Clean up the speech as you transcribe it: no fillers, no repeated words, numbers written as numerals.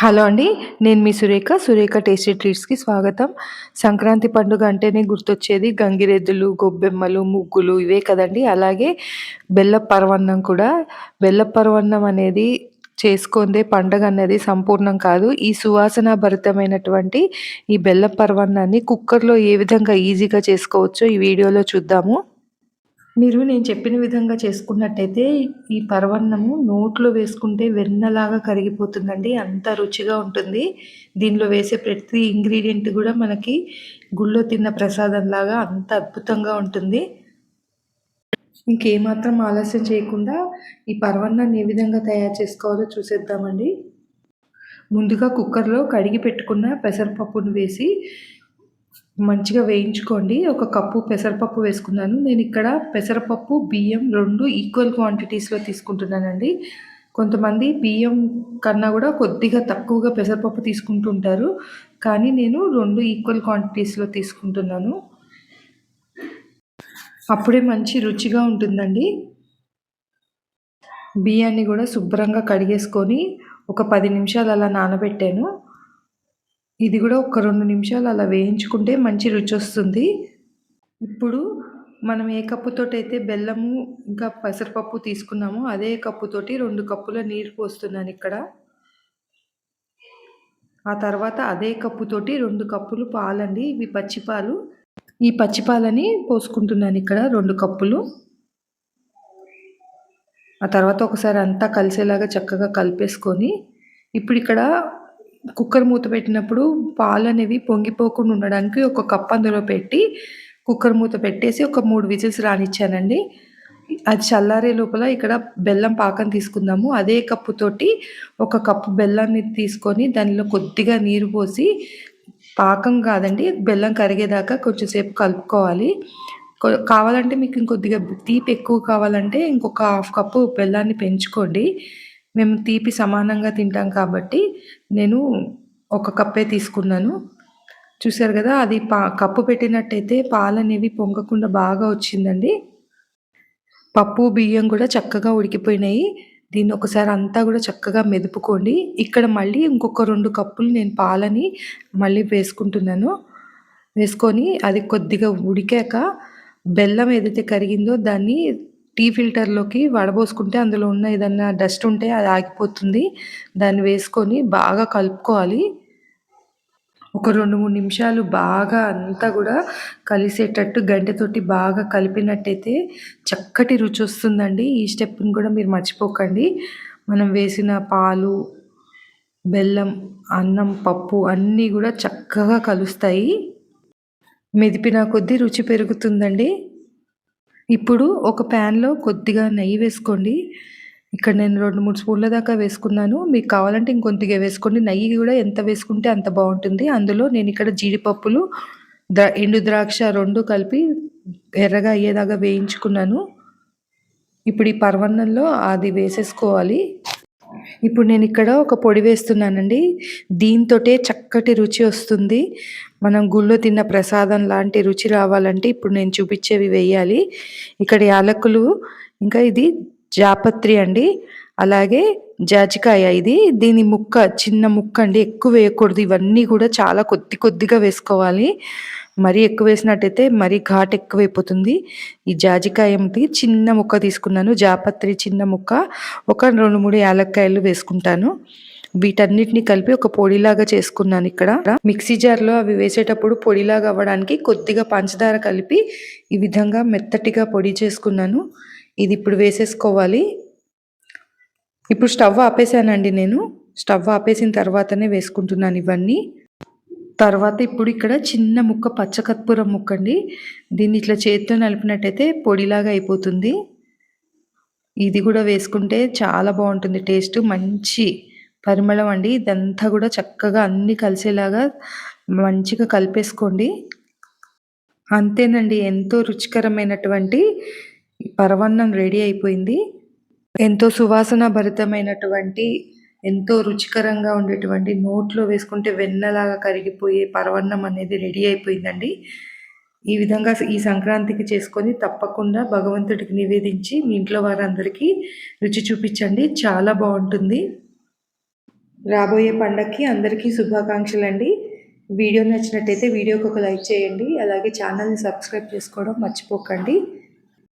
Hello అండి. నేను మీ Surekha. Surekha tasty ట్రీట్స్‌కి స్వాగతం. సంక్రాంతి పండుగ అంటేనే గుర్తొచ్చేది గంగిరెద్దులు, గొబ్బెమ్మలు, ముగ్గులు ఇవే కదండీ! అలాగే బెల్లపు పరమాన్నం కూడా. బెల్లపు పరమాన్నం అనేది చేసుకుందే పండగ అనేది సంపూర్ణం కాదు. ఈ సువాసన భరితమైనటువంటి ఈ బెల్లపు పరమాన్నాన్ని కుక్కర్‌లో ఏ విధంగా ఈజీగా చేసుకోవచ్చో ఈ వీడియోలో చూద్దాము. మీరు నేను చెప్పిన విధంగా చేసుకున్నట్టయితే ఈ పరమాన్నము నోట్లో వేసుకుంటే వెన్నలాగా కరిగిపోతుందండి. అంత రుచిగా ఉంటుంది. దీనిలో వేసే ప్రతి ఇంగ్రీడియెంట్ గూడా మనకి గుళ్ళో తిన్న ప్రసాదంలాగా అంత అద్భుతంగా ఉంటుంది. ఇంకేమాత్రం ఆలస్యం చేయకుండా ఈ పరమాన్నాన్ని ఏ విధంగా తయారు చేసుకోవాలో చూసేద్దామండి. ముందుగా కుక్కర్‌లో కడిగి పెట్టుకున్న పెసరపప్పును వేసి మంచిగా వేయించుకోండి. ఒక కప్పు పెసరపప్పు వేసుకున్నాను. నేనిక్కడ పెసరపప్పు, బియ్యం 2 ఈక్వల్ క్వాంటిటీస్‌లో తీసుకుంటున్నానండి. కొంతమంది బియ్యం కన్నా గూడా కొద్దిగా తక్కువగా పెసరపప్పు తీసుకుంటూ ఉంటారు. కానీ నేను 2 ఈక్వల్ క్వాంటిటీస్‌లో తీసుకుంటున్నాను. అప్పుడే మంచి రుచిగా ఉంటుందండి. బియ్యాన్ని గూడా శుభ్రంగా కడిగేసుకొని ఒక 10 నిమిషాలు అలా నానబెట్టాను. ఇది గూడా ఒక 2 నిమిషాలు అలా వేయించుకుంటే మంచి రుచొస్తుంది. ఇప్పుడు మనం ఏ కప్పుతోటైతే బెల్లము, ఇంకా పెసరపప్పు తీసుకున్నామో అదే కప్పుతోటి 2 కప్పుల నీరు పోస్తున్నానిక్కడ. ఆ తర్వాత అదే కప్పుతోటి 2 కప్పులు పాలండి. ఇవి పచ్చి పాలు. ఈ పచ్చి పాలని పోసుకుంటున్నానిక్కడ 2 కప్పులు. ఆ తర్వాత ఒకసారి అంతా కలిసేలాగా చక్కగా కలిపేసుకొని, ఇప్పుడిక్కడ కుక్కర్ మూత పెట్టినప్పుడు పాలనేవి పొంగిపోకుండా ఉండడానికి ఒక కప్ అందులో పెట్టి, కుక్కర్ మూత పెట్టేసి ఒక 3 విజిల్స్ రానిచ్చానండి. అది చల్లారే లోపల ఇక్కడ బెల్లం పాకం తీసుకుందాము. అదే కప్పుతోటి ఒక కప్పు బెల్లాన్ని తీసుకొని దానిలో కొద్దిగా నీరు పోసి, పాకం కాదండి బెల్లం కరిగేదాకా కొంచెం సేపు కలుపుకోవాలి. కావాలంటే మీకు ఇంకొద్దిగా తీపి ఎక్కువ కావాలంటే ఇంకొక హాఫ్ కప్పు బెల్లాన్ని పెంచుకోండి. మేము తీపి సమానంగా తింటాం కాబట్టి నేను ఒక కప్పే తీసుకున్నాను. చూసారు గదా! అది కప్పు పెట్టినట్టయితే పాలనేవి పొంగకుండా బాగా వచ్చిందండి. పప్పు, బియ్యం గూడా చక్కగా ఉడికిపోయినాయి. దీన్ని ఒకసారి అంతా గూడా చక్కగా మెదుపుకోండి. ఇక్కడ మళ్ళీ ఇంకొక 2 కప్పులు నేను పాలని మళ్ళీ వేసుకుంటున్నాను. వేసుకొని అది కొద్దిగా ఉడికాక బెల్లం ఏదైతే కరిగిందో దాన్ని టీ ఫిల్టర్‌లోకి వడబోసుకుంటే అందులో ఉన్న ఏదన్నా డస్ట్ ఉంటే అది ఆగిపోతుంది. దాన్ని వేసుకొని బాగా కలుపుకోవాలి. ఒక 2, 3 నిమిషాలు బాగా అంతా గూడా కలిసేటట్టు గంటెతోటి బాగా కలిపినట్టయితే చక్కటి రుచొస్తుందండి. ఈ స్టెప్‌ని గూడా మీరు మర్చిపోకండి. మనం వేసిన పాలు, బెల్లం, అన్నం, పప్పు అన్నీ గూడా చక్కగా కలుస్తాయి. మెదిపిన కొద్దీ రుచి పెరుగుతుందండి. ఇప్పుడు ఒక ప్యాన్‌లో కొద్దిగా నెయ్యి వేసుకోండి. ఇక్కడ నేను 2, 3 స్పూన్ల దాకా వేసుకున్నాను. మీకు కావాలంటే ఇంకొద్దిగా వేసుకోండి. నెయ్యి గూడా ఎంత వేసుకుంటే అంత బావుంటుంది. అందులో నేనిక్కడ జీడిపప్పులు, ఎండు ద్రాక్ష 2 కలిపి ఎర్రగా అయ్యేదాకా వేయించుకున్నాను. ఇప్పుడు ఈ పరమాన్నంలో అది వేసేసుకోవాలి. ఇప్పుడు నేనిక్కడ ఒక పొడి వేస్తున్నానండి. దీంతోటే చక్కటి రుచి వస్తుంది. మనం గుళ్ళో తిన్న ప్రసాదం లాంటి రుచి రావాలంటే ఇప్పుడు నేను చూపిచ్చేవి వేయాలి. ఇక్కడ యాలకులు, ఇంకా ఇది జాపత్రి అండి. అలాగే జాజికాయ ఇది. దీని ముక్క చిన్న ముక్క అండి. ఎక్కువ వేయకూడదు. ఇవన్నీ గూడా చాలా కొద్ది కొద్దిగా వేసుకోవాలి. మరీ ఎక్కువ వేసినట్టయితే మరీ ఘాటు ఎక్కువైపోతుంది. ఈ జాజికాయది చిన్న ముక్క తీసుకున్నాను. జాపత్రి చిన్న ముక్క, ఒక 2, 3 యాలక్కాయలు వేసుకుంటాను. వీటన్నిటిని కలిపి ఒక పొడిలాగా చేసుకున్నానిక్కడ. మిక్సీ జార్‌లో అవి వేసేటప్పుడు పొడిలాగా అవ్వడానికి కొద్దిగా పంచదార కలిపి ఈ విధంగా మెత్తటిగా పొడి చేసుకున్నాను. ఇది ఇప్పుడు వేసేసుకోవాలి. ఇప్పుడు స్టవ్ ఆపేసానండి నేను. స్టవ్ ఆపేసిన తర్వాతనే వేసుకుంటున్నాను ఇవన్నీ. తర్వాత ఇప్పుడు ఇక్కడ చిన్న ముక్క పచ్చకర్పూరం ముక్కండి. దీన్ని ఇట్లా చేత్తో నలిపినట్టయితే పొడిలాగా అయిపోతుంది. ఇది గూడా వేసుకుంటే చాలా బావుంటుంది టేస్ట్. మంచి పరిమళం అండి. ఇదంతా గూడా చక్కగా అన్నీ కలిసేలాగా మంచిగా కలిపేసుకోండి. అంతేనండి. ఎంతో రుచికరమైనటువంటి పరమాన్నం రెడీ అయిపోయింది. ఎంతో సువాసన భరితమైనటువంటి, ఎంతో రుచికరంగా ఉండేటువంటి, నోట్లో వేసుకుంటే వెన్నలాగా కరిగిపోయే పరమాన్నం అనేది రెడీ అయిపోయిందండి. ఈ విధంగా ఈ సంక్రాంతికి చేసుకొని తప్పకుండా భగవంతుడికి నివేదించి మీ ఇంట్లో వారందరికీ రుచి చూపించండి. చాలా బావుంటుంది. రాబోయే పండగకి అందరికీ శుభాకాంక్షలండి. వీడియో నచ్చినట్టయితే వీడియోకి ఒక లైక్ చేయండి. అలాగే ఛానల్‌ని సబ్స్క్రైబ్ చేసుకోవడం మర్చిపోకండి.